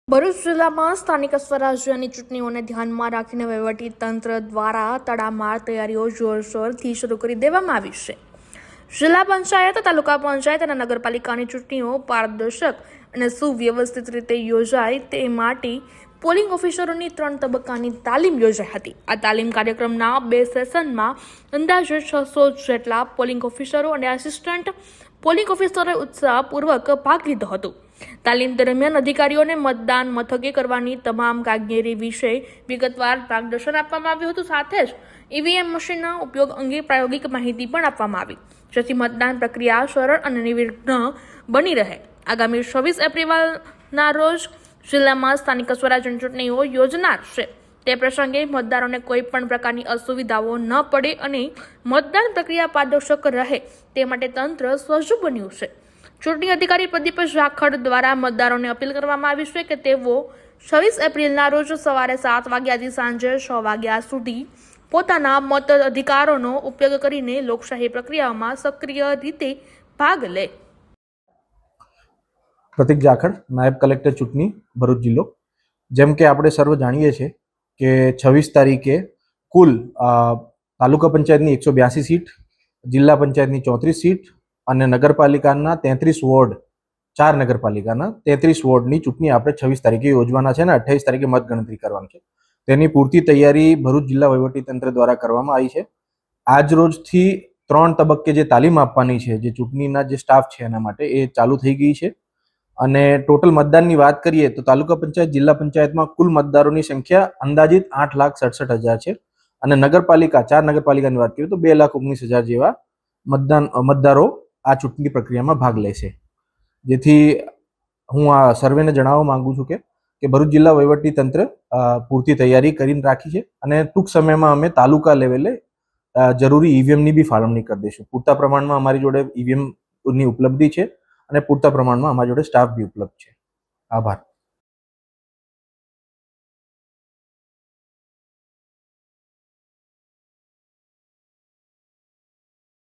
ભરૂચ જિલ્લામાં સ્થાનિક સ્વરાજ્યની ચૂંટણીઓને ધ્યાનમાં રાખીને વહીવટી તંત્ર દ્વારા તડામાર તૈયારીઓ જોરશોરથી શરૂ કરી દેવામાં આવી છે. જિલ્લા પંચાયત, તાલુકા પંચાયત અને નગરપાલિકાની ચૂંટણીઓ પારદર્શક અને સુવ્યવસ્થિત રીતે યોજાય તે માટે પોલિંગ ઓફિસરોની 3 તબક્કાની તાલીમ યોજાઈ હતી. આ તાલીમ કાર્યક્રમના 2 સેશનમાં અંદાજે 600 જેટલા પોલિંગ ઓફિસરો અને આસિસ્ટન્ટ પોલિંગ ઓફિસરોએ ઉત્સાહપૂર્વક ભાગ લીધો હતો. તાલીમ દરમિયાન અધિકારીઓને મતદાન મથકે કરવાની તમામ કામગીરી વિશે વિગતવાર માર્ગદર્શન આપવામાં આવ્યું હતું. સાથે જ ઈવીએમ મશીનના ઉપયોગ અંગે પ્રાયોગિક માહિતી પણ આપવામાં આવી, જેથી મતદાન પ્રક્રિયા સરળ અને નિર્વિઘ્ન બની રહે. આગામી 26 એપ્રિલના રોજ જિલ્લામાં સ્થાનિક સ્વરાજ્યની ચૂંટણીઓ યોજનાર છે. તે પ્રસંગે મતદારોને કોઈ પણ પ્રકારની અસુવિધાઓ ન પડે અને મતદાન પ્રક્રિયા પારદર્શક રહે તે માટે તંત્ર સજ્જ બન્યું છે. ચૂંટણી અધિકારી પ્રદીપ જાખડ દ્વારા મતદારોને અપીલ કરવામાં આવી છે કે તેઓ 26 એપ્રિલના રોજ સવારે 7 વાગ્યાથી સાંજે 6 વાગ્યા સુધી પોતાના મત અધિકારોનો ઉપયોગ કરીને લોકશાહી પ્રક્રિયામાં સક્રિય રીતે ભાગ લે. પ્રતિક જાખડ, નાયબ કલેક્ટર ચૂંટણી, ભરૂચ જિલ્લો. જેમ કે આપણે સર્વ જાણીએ છીએ કે 26 તારીખે કુલ તાલુકા પંચાયતની 182 સીટ, જિલ્લા પંચાયતની 34 સીટ અને નગરપાલિકાના 33 વોર્ડ, 4 નગરપાલિકાના 33 વોર્ડની ચૂંટણી આપણે 26 તારીખે યોજવાના છે અને 28 તારીખે મતગણતરી કરવાની છે. તેની પૂરતી તૈયારી ભરૂચ જિલ્લા વહીવટીતંત્ર દ્વારા કરવામાં આવી છે. આજ રોજથી 3 તબક્કે જે તાલીમ આપવાની છે, જે ચૂંટણીના જે સ્ટાફ છે એના માટે, એ ચાલુ થઈ ગઈ છે. અને ટોટલ મતદાનની વાત કરીએ તો તાલુકા પંચાયત, જિલ્લા પંચાયતમાં કુલ મતદારોની સંખ્યા અંદાજિત 8,67,000 છે અને નગરપાલિકા, 4 નગરપાલિકાની વાત કરીએ તો 2,19,000 જેવા મતદારો આ ચૂંટણી પ્રક્રિયામાં ભાગ લેશે. જેથી હું આ સર્વેને જણાવવા માંગુ છું કે ભરૂચ જિલ્લા વહીવટી તંત્ર પૂરતી તૈયારી કરીને રાખી છે અને ટૂંક સમયમાં અમે તાલુકા લેવલે જરૂરી ઈવીએમની બી ફાળવણી કરી દઈશું. પૂરતા પ્રમાણમાં અમારી જોડે ઈવીએમની ઉપલબ્ધિ છે અને પૂરતા પ્રમાણમાં અમારી જોડે સ્ટાફ બી ઉપલબ્ધ છે. આભાર.